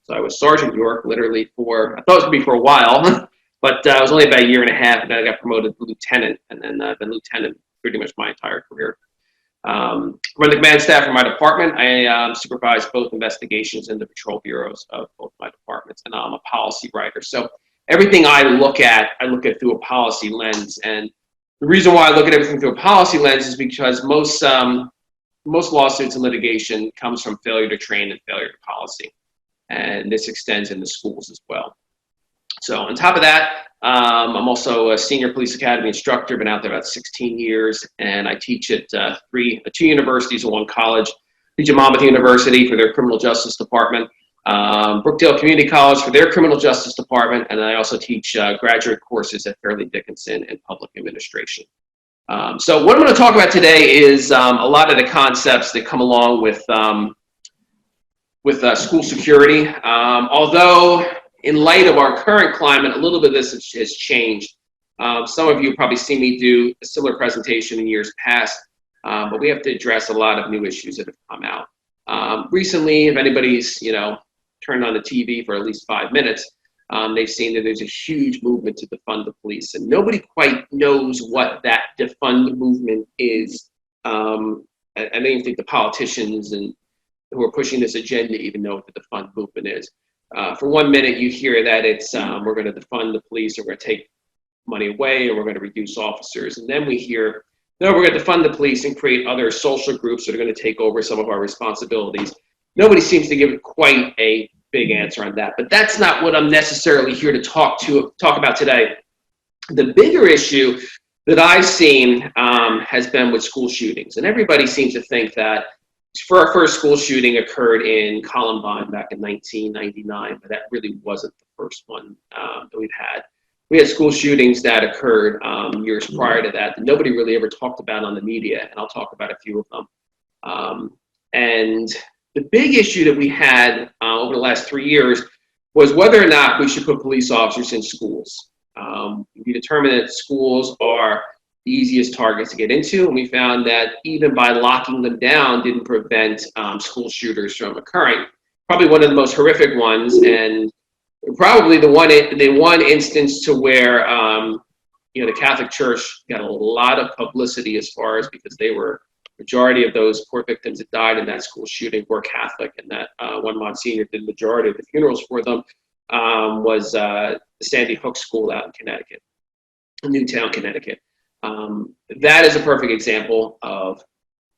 So I was Sergeant York literally for, I thought it was going to be for a while, but it was only about a year and a half, and then I got promoted to lieutenant, and then I've been lieutenant pretty much my entire career. Run the command staff for my department. I supervise both investigations and the patrol bureaus of both my departments, and I'm a policy writer. So everything I look at through a policy lens. And the reason why I look at everything through a policy lens is because most lawsuits and litigation comes from failure to train and failure to policy. And this extends into schools as well. So on top of that, I'm also a senior police academy instructor, been out there about 16 years, and I teach at two universities and one college. I teach at Monmouth University for their criminal justice department, Brookdale Community College for their criminal justice department, and I also teach graduate courses at Fairleigh Dickinson in public administration. So what I'm going to talk about today is a lot of the concepts that come along with school security. Although in light of our current climate, a little bit of this has changed. Some of you have probably seen me do a similar presentation in years past, but we have to address a lot of new issues that have come out. Recently, if anybody's turned on the TV for at least 5 minutes, they've seen that there's a huge movement to defund the police, and nobody quite knows what that defund movement is. I don't even think the politicians and who are pushing this agenda even know what the defund movement is. For 1 minute, you hear that it's we're going to defund the police, or we're going to take money away, or we're going to reduce officers. And then we hear, no, we're going to defund the police and create other social groups that are going to take over some of our responsibilities. Nobody seems to give quite a big answer on that. But that's not what I'm necessarily here to talk about today. The bigger issue that I've seen has been with school shootings. And everybody seems to think that for our first school shooting occurred in Columbine back in 1999, but that really wasn't the first one that we've had. We had school shootings that occurred years prior to that nobody really ever talked about on the media, and I'll talk about a few of them. And the big issue that we had over the last 3 years was whether or not we should put police officers in schools. We determined that schools are the easiest targets to get into, and we found that even by locking them down didn't prevent school shooters from occurring. Probably one of the most horrific ones, and probably the one instance to where the Catholic Church got a lot of publicity as far as because they were majority of those poor victims that died in that school shooting were Catholic, and that one Monsignor did the majority of the funerals for them was the Sandy Hook School out in Connecticut, Newtown, Connecticut. That is a perfect example of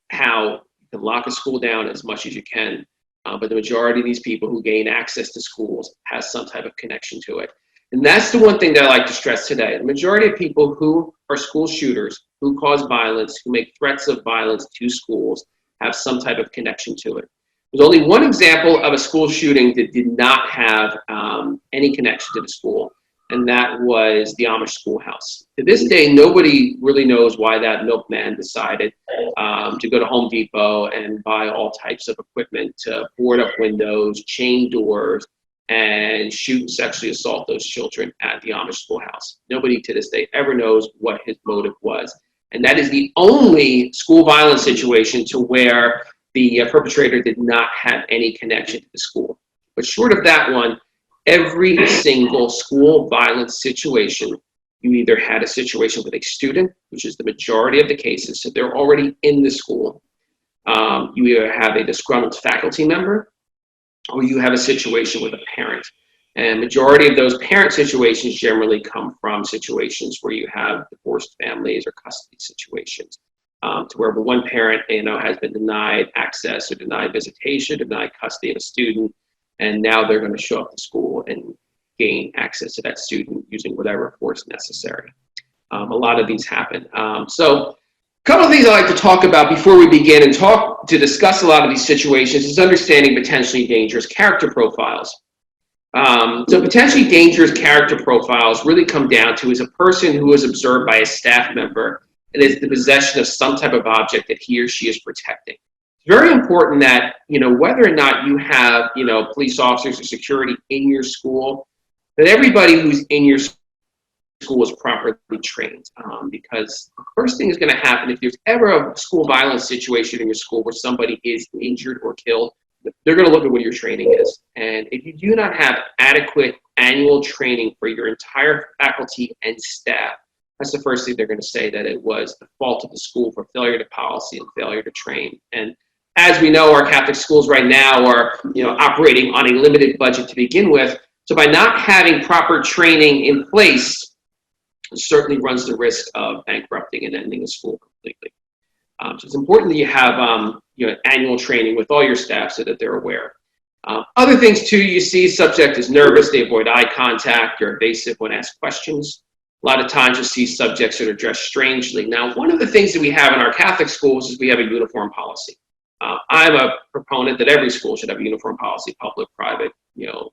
how you can lock a school down as much as you can, but the majority of these people who gain access to schools has some type of connection to it. And that's the one thing that I like to stress today. The majority of people who are school shooters, who cause violence, who make threats of violence to schools, have some type of connection to it. There's only one example of a school shooting that did not have any connection to the school, and that was the Amish schoolhouse. To this day, nobody really knows why that milkman decided to go to Home Depot and buy all types of equipment to board up windows, chain doors, and shoot and sexually assault those children at the Amish schoolhouse. Nobody to this day ever knows what his motive was. And that is the only school violence situation to where the perpetrator did not have any connection to the school. But short of that one, every single school violence situation, you either had a situation with a student, which is the majority of the cases, so they're already in the school. You either have a disgruntled faculty member, or you have a situation with a parent. And majority of those parent situations generally come from situations where you have divorced families or custody situations, to where one parent has been denied access or denied visitation, denied custody of a student, and now they're going to show up to school and gain access to that student using whatever force necessary. A lot of these happen. So a couple of things I like to talk about before we begin and to discuss a lot of these situations is understanding potentially dangerous character profiles. So potentially dangerous character profiles really come down to is a person who is observed by a staff member and is in the possession of some type of object that he or she is protecting. It's very important that, whether or not you have, police officers or security in your school, that everybody who's in your school is properly trained, because the first thing is going to happen if there's ever a school violence situation in your school where somebody is injured or killed, they're going to look at what your training is. And if you do not have adequate annual training for your entire faculty and staff, that's the first thing they're going to say, that it was the fault of the school for failure to policy and failure to train. And as we know, our Catholic schools right now are, operating on a limited budget to begin with. So by not having proper training in place, it certainly runs the risk of bankrupting and ending a school completely. So it's important that you have annual training with all your staff so that they're aware. Other things too, you see subject is nervous, they avoid eye contact, they're evasive when asked questions. A lot of times you'll see subjects that are dressed strangely. Now, one of the things that we have in our Catholic schools is we have a uniform policy. I'm a proponent that every school should have a uniform policy, public, private,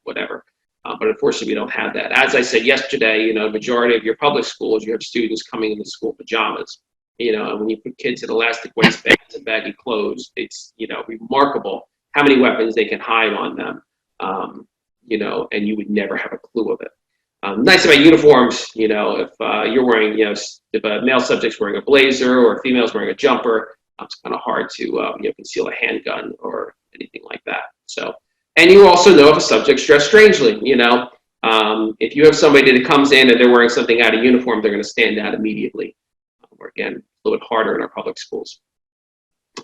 whatever. But unfortunately, we don't have that. As I said yesterday, the majority of your public schools, you have students coming into school pajamas. And when you put kids in elastic waistbands and baggy clothes, it's, remarkable how many weapons they can hide on them, and you would never have a clue of it. Nice about uniforms, if you're wearing, if a male subject's wearing a blazer or a female's wearing a jumper, it's kind of hard to conceal a handgun or anything like that. So, and you also know if a subject's dressed strangely, if you have somebody that comes in and they're wearing something out of uniform, they're going to stand out immediately. Or again, a little bit harder in our public schools.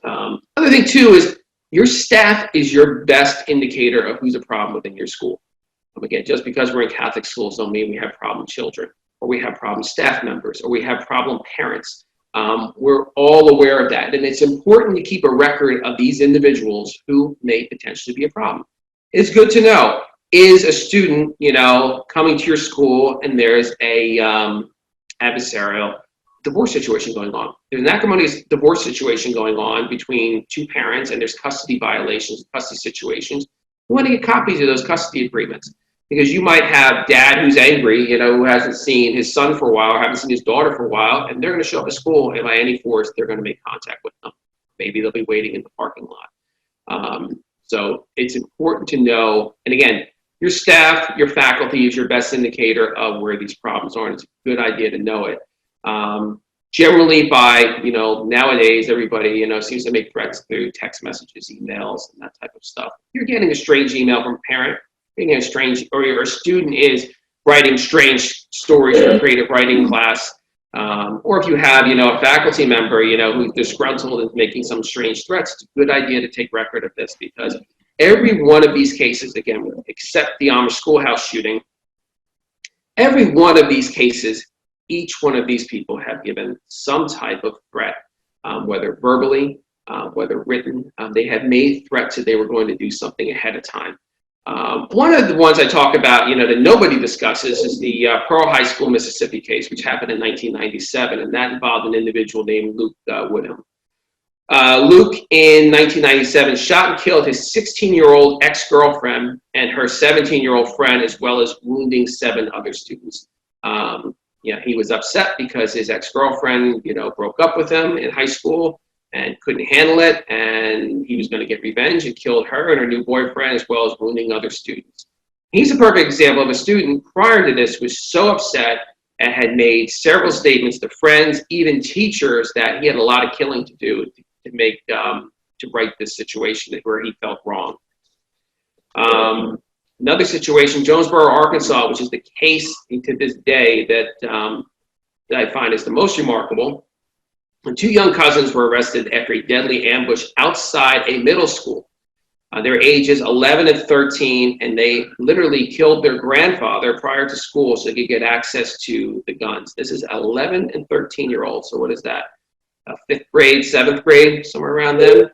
Other thing too is your staff is your best indicator of who's a problem within your school. Again, just because we're in Catholic schools don't mean we have problem children, or we have problem staff members, or we have problem parents. We're all aware of that, and it's important to keep a record of these individuals who may potentially be a problem. It's good to know, is a student, coming to your school and there's a adversarial divorce situation going on. There's an acrimonious divorce situation going on between two parents, and there's custody violations, custody situations. You want to get copies of those custody agreements, because you might have dad who's angry, who hasn't seen his son for a while, or haven't seen his daughter for a while, and they're going to show up at school, and by any force, they're going to make contact with them. Maybe they'll be waiting in the parking lot. So it's important to know, and again, your staff, your faculty is your best indicator of where these problems are, and it's a good idea to know it. Generally by, nowadays, everybody, seems to make threats through text messages, emails, and that type of stuff. You're getting a strange email from a parent, getting a strange, or your student is writing strange stories in a creative writing class, or if you have, a faculty member, who's disgruntled and making some strange threats, it's a good idea to take record of this, because every one of these cases, again, except the Amish schoolhouse shooting, every one of these cases, each one of these people have given some type of threat, whether verbally, whether written. They have made threats that they were going to do something ahead of time. One of the ones I talk about, that nobody discusses, is the Pearl High School, Mississippi case, which happened in 1997, and that involved an individual named Luke Woodham. Luke, in 1997, shot and killed his 16-year-old ex-girlfriend and her 17-year-old friend, as well as wounding 7 other students. He was upset because his ex-girlfriend, broke up with him in high school and couldn't handle it, and he was going to get revenge and killed her and her new boyfriend, as well as wounding other students. He's a perfect example of a student prior to this was so upset and had made several statements to friends, even teachers, that he had a lot of killing to do to make to right this situation where he felt wrong. Another situation, Jonesboro, Arkansas, which is the case to this day that I find is the most remarkable. And 2 young cousins were arrested after a deadly ambush outside a middle school. Their ages 11 and 13, and they literally killed their grandfather prior to school so they could get access to the guns. This is 11 and 13-year-olds. So what is that? 5th grade, 7th grade, somewhere around then.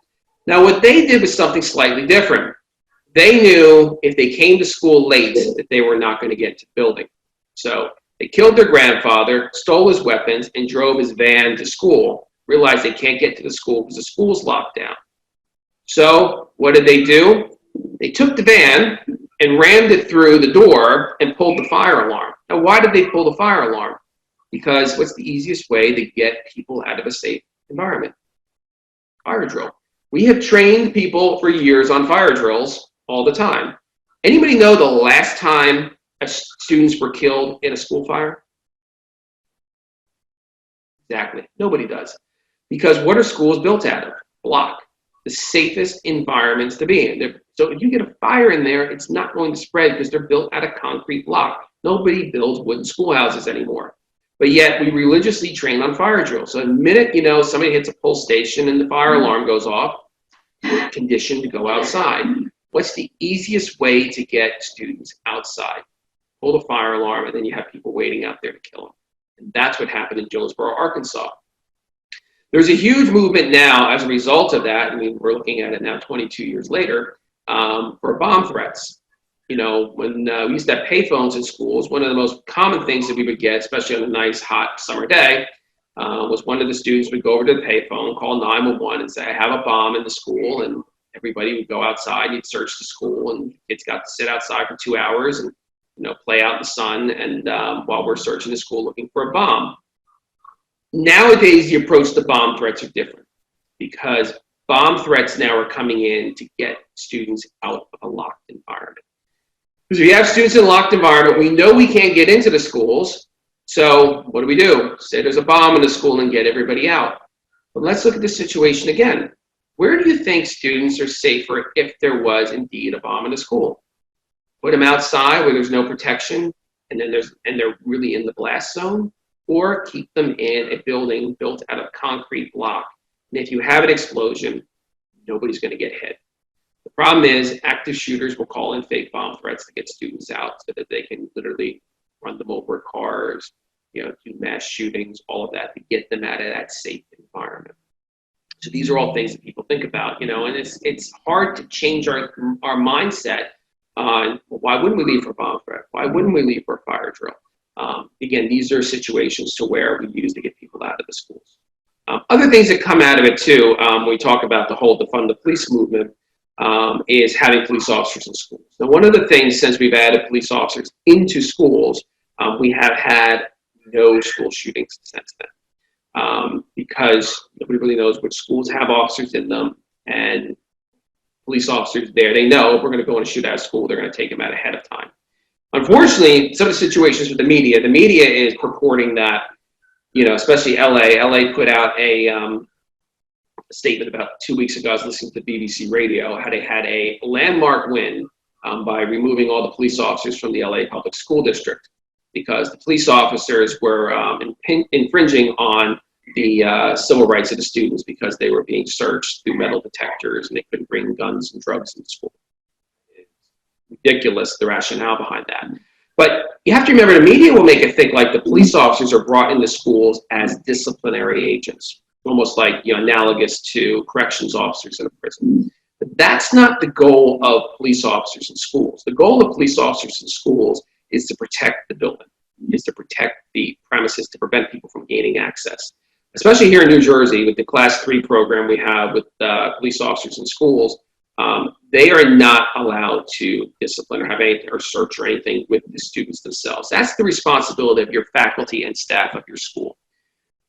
Now, what they did was something slightly different. They knew if they came to school late that they were not going to get to the building. So they killed their grandfather, stole his weapons, and drove his van to school, realized they can't get to the school because the school's locked down. So what did they do? They took the van and rammed it through the door and pulled the fire alarm. Now, why did they pull the fire alarm? Because what's the easiest way to get people out of a safe environment? Fire drill. We have trained people for years on fire drills all the time. Anybody know the last time students were killed in a school fire? Exactly. Nobody does. Because what are schools built out of? Block. The safest environments to be in. They're So if you get a fire in there, it's not going to spread because they're built out of concrete block. Nobody builds wooden schoolhouses anymore. But yet we religiously train on fire drills. So the minute, somebody hits a pull station and the fire alarm goes off, you're conditioned to go outside. What's the easiest way to get students outside? Pull the fire alarm, and then you have people waiting out there to kill them. And that's what happened in Jonesboro, Arkansas. There's a huge movement now as a result of that. I mean, we're looking at it now 22 years later, for bomb threats. When we used to have payphones in schools, one of the most common things that we would get, especially on a nice hot summer day, was one of the students would go over to the payphone, call 911 and say, I have a bomb in the school, and everybody would go outside, you'd search the school, and kids got to sit outside for 2 hours and play out in the sun, and while we're searching the school looking for a bomb. Nowadays, the approach to bomb threats are different, because bomb threats now are coming in to get students out of a locked environment. Because if you have students in a locked environment, we know we can't get into the schools. So what do? Say there's a bomb in the school and get everybody out. But let's look at the situation again. Where do you think students are safer if there was indeed a bomb in the school? Put them outside where there's no protection, and they're really in the blast zone, or keep them in a building built out of concrete block. And if you have an explosion, nobody's going to get hit. The problem is active shooters will call in fake bomb threats to get students out so that they can literally run them over cars, do mass shootings, all of that to get them out of that safe environment. So these are all things that people think about, and it's hard to change our mindset on, well, why wouldn't we leave for a bomb threat? Why wouldn't we leave for a fire drill? Again, these are situations to where we use to get people out of the schools. Other things that come out of it too, when we talk about the whole defund the police movement, is having police officers in schools. Now, one of the things since we've added police officers into schools, we have had no school shootings since then, because nobody really knows which schools have officers in them, and police officers there, they know if we're going to go and shoot out of school, they're going to take them out ahead of time. Unfortunately, some of the situations with the media is purporting that, especially LA put out a statement about 2 weeks ago. I was listening to BBC Radio, how they had a landmark win by removing all the police officers from the LA Public School District, because the police officers were infringing on the civil rights of the students because they were being searched through metal detectors and they couldn't bring guns and drugs into school. It's ridiculous, the rationale behind that. But you have to remember, the media will make it think like the police officers are brought into schools as disciplinary agents, almost like analogous to corrections officers in a prison. But that's not the goal of police officers in schools. The goal of police officers in schools is to protect the building, is to protect the premises, to prevent people from gaining access. Especially here in New Jersey, with the Class 3 program we have with police officers in schools, they are not allowed to discipline or have anything or search or anything with the students themselves. That's the responsibility of your faculty and staff of your school.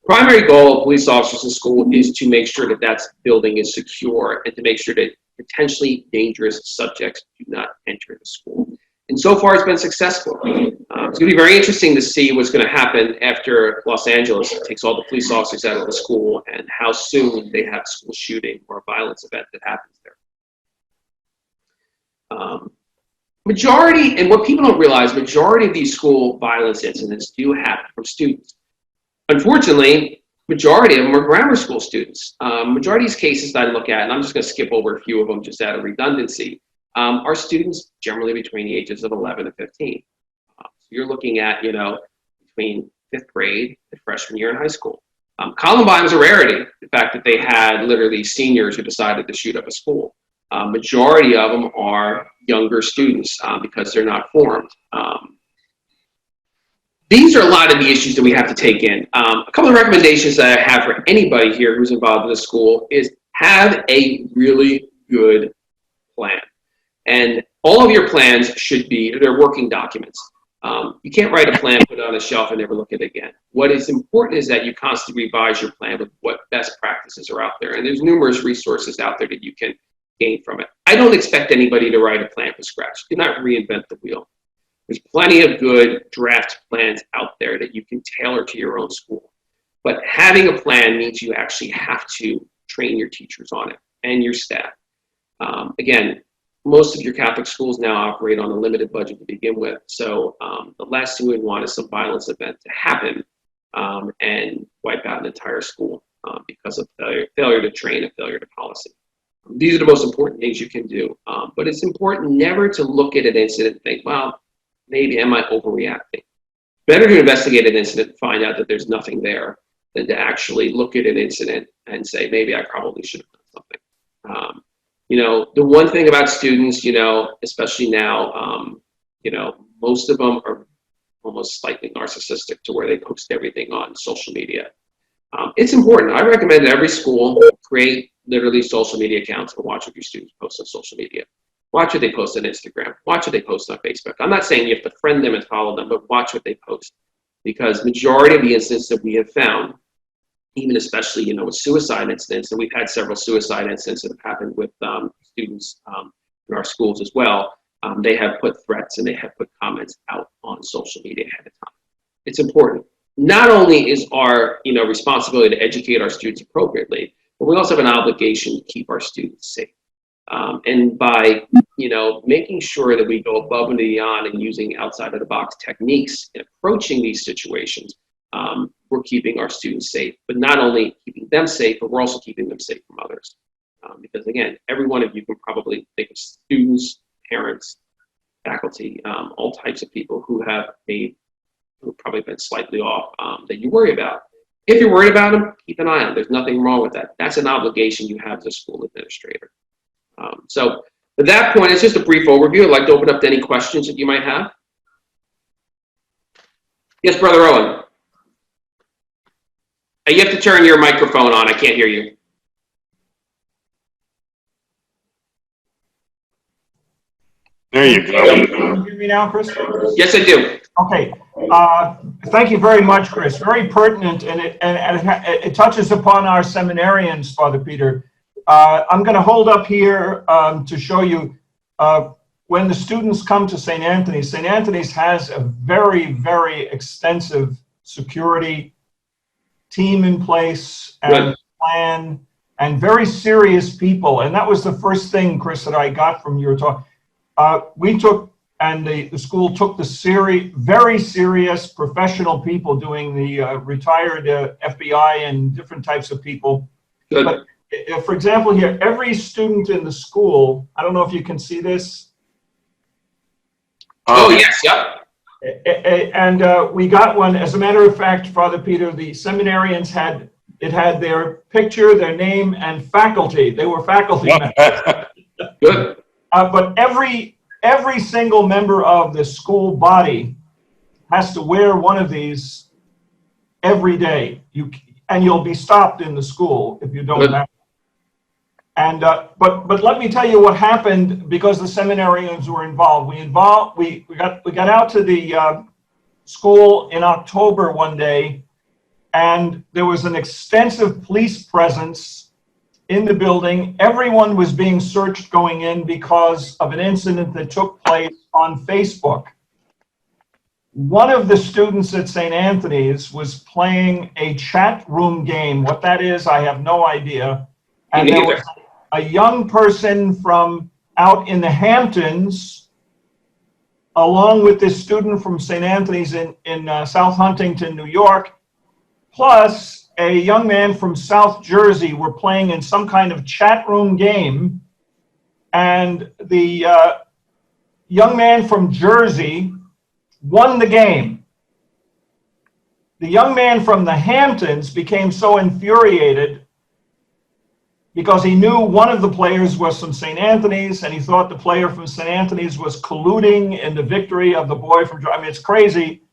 Primary goal of police officers in school is to make sure that that building is secure and to make sure that potentially dangerous subjects do not enter the school. And so far, it's been successful. It's going to be very interesting to see what's going to happen after Los Angeles takes all the police officers out of the school and how soon they have a school shooting or a violence event that happens there. Majority, and what people don't realize, majority of these school violence incidents do happen from students. Unfortunately, majority of them are grammar school students. Majority of these cases that I look at, and I'm just going to skip over a few of them just out of redundancy, are students generally between the ages of 11 and 15. So you're looking at, between 5th grade and freshman year in high school. Columbine was a rarity, the fact that they had literally seniors who decided to shoot up a school. Majority of them are younger students because they're not formed. These are a lot of the issues that we have to take in. A couple of recommendations that I have for anybody here who's involved in the school is have a really good plan. And all of your plans should be, they're working documents. You can't write a plan, put it on a shelf, and never look at it again. What is important is that you constantly revise your plan with what best practices are out there. And there's numerous resources out there that you can gain from it. I don't expect anybody to write a plan from scratch. Do not reinvent the wheel. There's plenty of good draft plans out there that you can tailor to your own school. But having a plan means you actually have to train your teachers on it and your staff. Again, most of your Catholic schools now operate on a limited budget to begin with. So the last thing we want is some violence event to happen and wipe out an entire school because of failure to train and failure to policy. These are the most important things you can do. But it's important never to look at an incident and think, well, maybe am I overreacting? Better to investigate an incident and find out that there's nothing there than to actually look at an incident and say, maybe I probably should have done something. The one thing about students, especially now, most of them are almost slightly narcissistic to where they post everything on social media. It's important. I recommend that every school create literally social media accounts and watch what your students post on social media. Watch what they post on Instagram. Watch what they post on Facebook. I'm not saying you have to friend them and follow them, but watch what they post. Because majority of the incidents that we have found, even especially, with suicide incidents, and we've had several suicide incidents that have happened with students in our schools as well, they have put threats and they have put comments out on social media ahead of time. It's important. Not only is our responsibility to educate our students appropriately, but we also have an obligation to keep our students safe. And by making sure that we go above and beyond and using outside of the box techniques in approaching these situations, we're keeping our students safe. But not only keeping them safe, but we're also keeping them safe from others. Because again, every one of you can probably think of students, parents, faculty, all types of people who have probably been slightly off that you worry about. If you're worried about them, keep an eye on them. There's nothing wrong with that. That's an obligation you have as a school administrator. So at that point, it's just a brief overview. I'd like to open up to any questions that you might have. Yes, Brother Owen. You have to turn your microphone on. I can't hear you. There you go. Can you hear me now, Chris? Yes, I do. Okay. Thank you very much, Chris. Very pertinent, and it touches upon our seminarians, Father Peter. I'm going to hold up here to show you when the students come to St. Anthony's has a very, very extensive security team in place and plan and very serious people. And that was the first thing, Chris, that I got from your talk. We took, and the school took the very serious professional people doing the retired FBI and different types of people. Good. But, for example, here, every student in the school, I don't know if you can see this. Oh, yes, yep. And we got one. As a matter of fact, Father Peter, the seminarians had their picture, their name, and faculty. They were faculty members. Good. But every single member of the school body has to wear one of these every day. And you'll be stopped in the school if you don't have it. And but let me tell you what happened because the seminarians were involved. We got out to the school in October one day, and there was an extensive police presence in the building. Everyone was being searched going in because of an incident that took place on Facebook. One of the students at St. Anthony's was playing a chat room game. What that is, I have no idea. And there was a young person from out in the Hamptons, along with this student from St. Anthony's in South Huntington, New York, plus a young man from South Jersey were playing in some kind of chat room game. And the young man from Jersey won the game. The young man from the Hamptons became so infuriated because he knew one of the players was from St. Anthony's, and he thought the player from St. Anthony's was colluding in the victory of the boy from Jersey. I mean, it's crazy.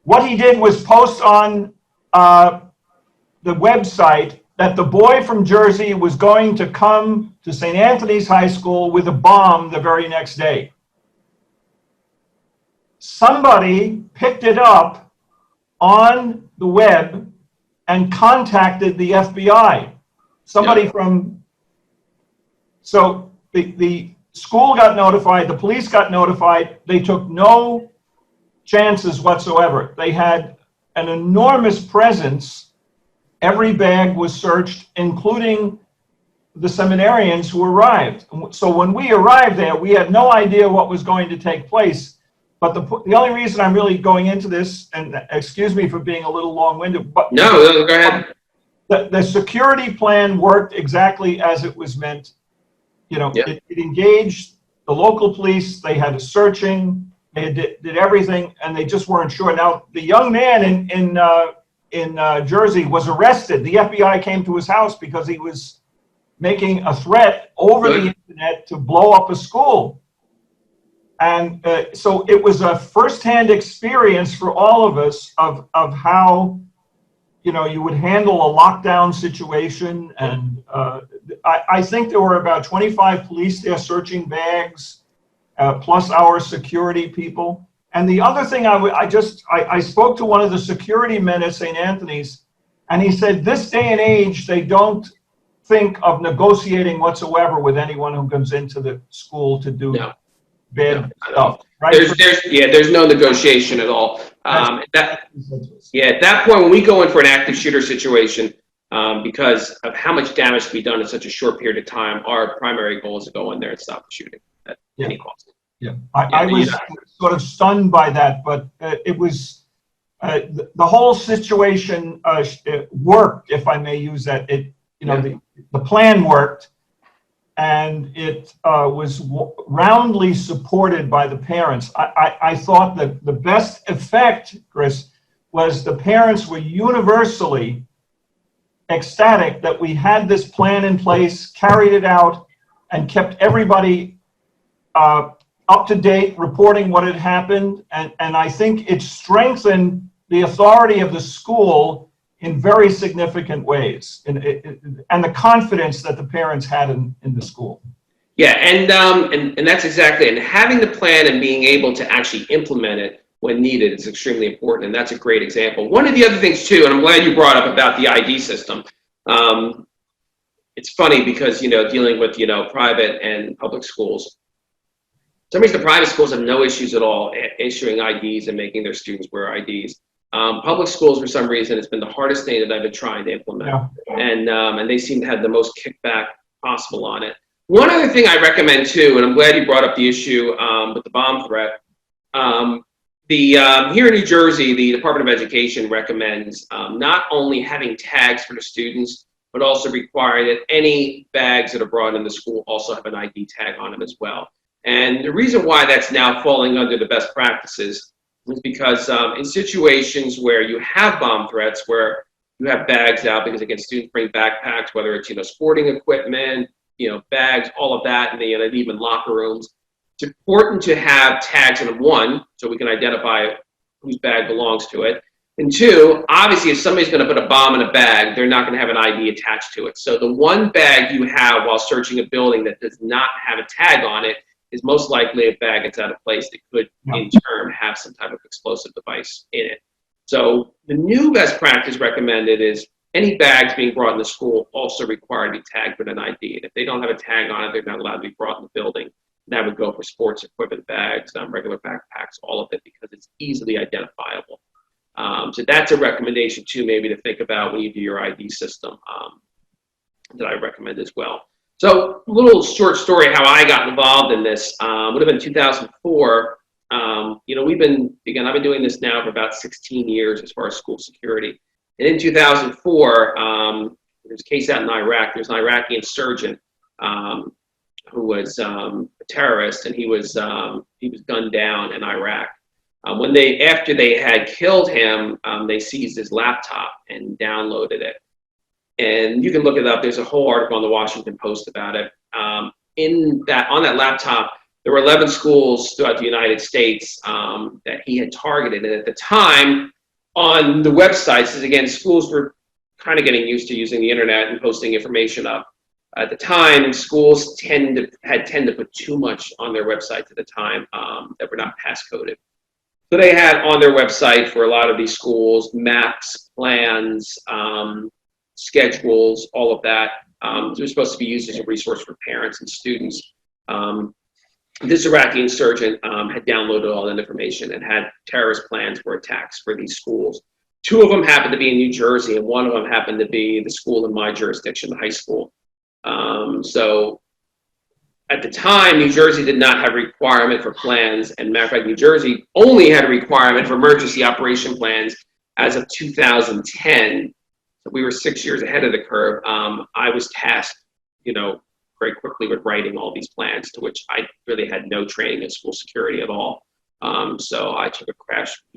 What he did was post on the website that the boy from Jersey was going to come to St. Anthony's High School with a bomb the very next day. Somebody picked it up on the web and contacted the FBI. Somebody from, so the school got notified, the police got notified, they took no chances whatsoever. They had an enormous presence. Every bag was searched, including the seminarians who arrived. So when we arrived there, we had no idea what was going to take place. But the only reason I'm really going into this, and excuse me for being a little long-winded, but No, go ahead. The security plan worked exactly as it was meant. You know, Yeah. it engaged the local police. They had a searching. They did everything, and they just weren't sure. Now, the young man in Jersey was arrested. The FBI came to his house because he was making a threat over the internet to blow up a school. And so it was a firsthand experience for all of us of how, you know, you would handle a lockdown situation. And I think there were about 25 police there searching bags, plus our security people. And the other thing I spoke to one of the security men at St. Anthony's, and he said, this day and age, they don't think of negotiating whatsoever with anyone who comes into the school to do bad stuff. Right? There's no negotiation at all. At that point, when we go in for an active shooter situation, because of how much damage can be done in such a short period of time, our primary goal is to go in there and stop the shooting at any cost. Yeah, I was sort of stunned by that, but it was the whole situation worked, if I may use that. The plan worked, and it was roundly supported by the parents. I thought that the best effect, Chris, was the parents were universally ecstatic that we had this plan in place, carried it out, and kept everybody up to date, reporting what had happened, and I think it strengthened the authority of the school in very significant ways, and the confidence that the parents had in the school. Yeah, and that's exactly it. And having the plan and being able to actually implement it when needed is extremely important, and that's a great example. One of the other things too, and I'm glad you brought up about the ID system. It's funny because, dealing with, private and public schools, for some reason the private schools have no issues at all issuing IDs and making their students wear IDs. Public schools, for some reason, it's been the hardest thing that I've been trying to implement, and they seem to have the most kickback possible on it. One other thing I recommend too, and I'm glad you brought up the issue with the bomb threat. Here in New Jersey, the Department of Education recommends not only having tags for the students, but also requiring that any bags that are brought into school also have an ID tag on them as well. And the reason why that's now falling under the best practices is because in situations where you have bomb threats, where you have bags out, because again, students bring backpacks, whether it's sporting equipment, bags, all of that, and they leave in locker rooms. It's important to have tags on them, one, so we can identify whose bag belongs to it, and two, obviously, if somebody's going to put a bomb in a bag, they're not going to have an ID attached to it. So the one bag you have while searching a building that does not have a tag on it is most likely a bag that's out of place that could, in turn, have some type of explosive device in it. So the new best practice recommended is any bags being brought into school also require to be tagged with an ID. And if they don't have a tag on it, they're not allowed to be brought in the building. That would go for sports equipment bags, regular backpacks, all of it, because it's easily identifiable. So that's a recommendation too, maybe to think about when you do your ID system, that I recommend as well. So a little short story how I got involved in this would have been 2004. I've been doing this now for about 16 years as far as school security. And in 2004, there's a case out in Iraq. There's an Iraqi insurgent who was a terrorist, and he was gunned down in Iraq. After they had killed him, they seized his laptop and downloaded it. And you can look it up. There's a whole article on the Washington Post about it. On that laptop, there were 11 schools throughout the United States that he had targeted. And at the time, on the websites, again, schools were kind of getting used to using the internet and posting information up. At the time, schools tend to put too much on their websites at the time that were not passcoded. So they had on their website for a lot of these schools maps, plans, schedules, all of that. It was supposed to be used as a resource for parents and students. This Iraqi insurgent had downloaded all that information and had terrorist plans for attacks for these schools. Two of them happened to be in New Jersey, and one of them happened to be the school in my jurisdiction, the high school. So at the time, New Jersey did not have a requirement for plans, and matter of fact, New Jersey only had a requirement for emergency operation plans as of 2010. So we were 6 years ahead of the curve. I was tasked, very quickly with writing all these plans, to which I really had no training in school security at all. So I took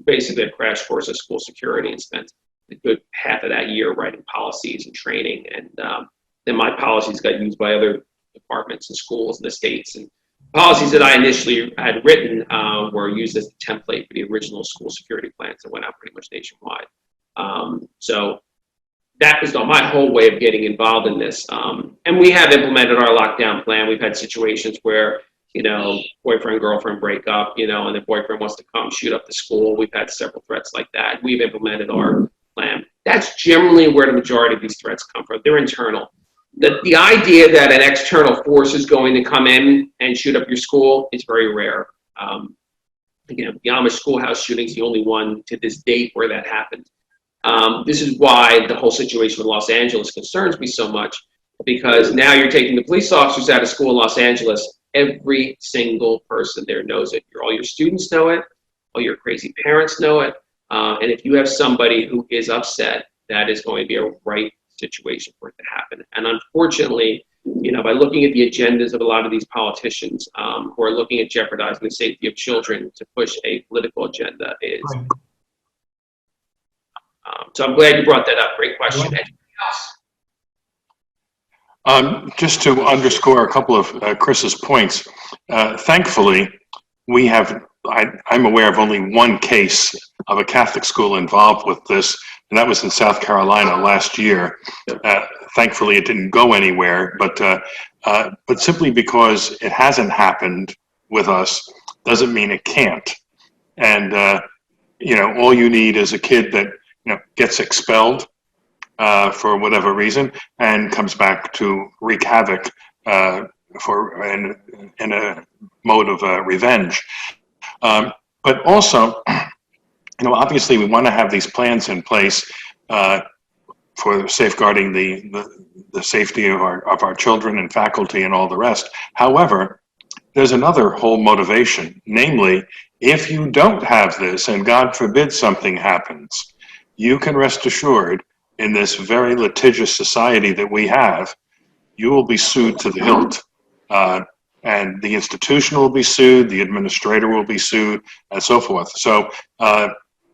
basically a crash course of school security, and spent a good half of that year writing policies and training. And then my policies got used by other departments and schools in the states. And policies that I initially had written were used as the template for the original school security plans that went out pretty much nationwide. So that was my whole way of getting involved in this. And we have implemented our lockdown plan. We've had situations where, boyfriend, girlfriend break up, and the boyfriend wants to come shoot up the school. We've had several threats like that. We've implemented our plan. That's generally where the majority of these threats come from. They're internal. The idea that an external force is going to come in and shoot up your school is very rare. The Amish schoolhouse shooting is the only one to this date where that happened. This is why the whole situation with Los Angeles concerns me so much, because now you're taking the police officers out of school in Los Angeles. Every single person there knows it. All your students know it. All your crazy parents know it. And if you have somebody who is upset, that is going to be a right situation for it to happen. And unfortunately, by looking at the agendas of a lot of these politicians who are looking at jeopardizing the safety of children to push a political agenda is. So I'm glad you brought that up. Great question. Anything else? Just to underscore a couple of Chris's points, thankfully, I'm aware of only one case of a Catholic school involved with this, and that was in South Carolina last year. Thankfully, it didn't go anywhere, but simply because it hasn't happened with us doesn't mean it can't. And all you need is a kid that gets expelled for whatever reason and comes back to wreak havoc in a mode of revenge. But also, obviously we want to have these plans in place for safeguarding the safety of our children and faculty and all the rest. However, there's another whole motivation, namely, if you don't have this and God forbid something happens, you can rest assured in this very litigious society that we have, you will be sued to the hilt. And the institution will be sued, the administrator will be sued, and so forth. So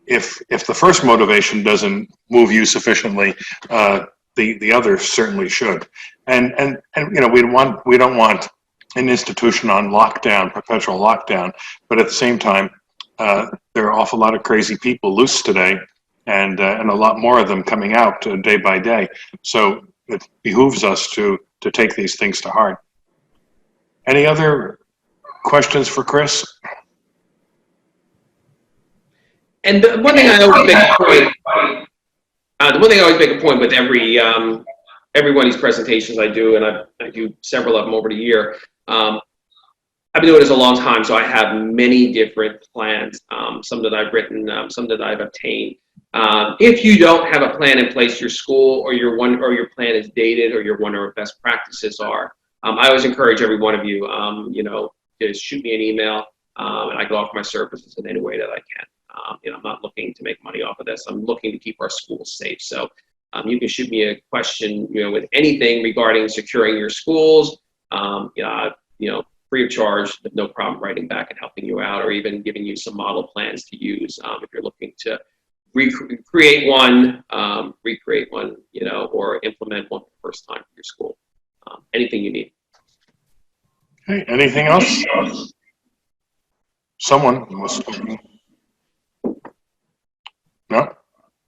if the first motivation doesn't move you sufficiently, the other certainly should. And we don't want an institution on lockdown, perpetual lockdown, but at the same time, there are an awful lot of crazy people loose today, and a lot more of them coming out day by day. So it behooves us to take these things to heart. Any other questions for Chris? And the one thing I always make a point, with every one of these presentations I do, and I do several of them over the year. I've been doing this a long time, so I have many different plans. Some that I've written, some that I've obtained. If you don't have a plan in place, your school or your plan is dated, or your one or best practices are. I always encourage every one of you, to shoot me an email, and I can offer my services in any way that I can. I'm not looking to make money off of this. I'm looking to keep our schools safe. So you can shoot me a question, with anything regarding securing your schools, free of charge, with no problem writing back and helping you out, or even giving you some model plans to use if you're looking to recreate one, or implement one for the first time for your school. Anything you need. Okay, anything else? Someone was talking. No?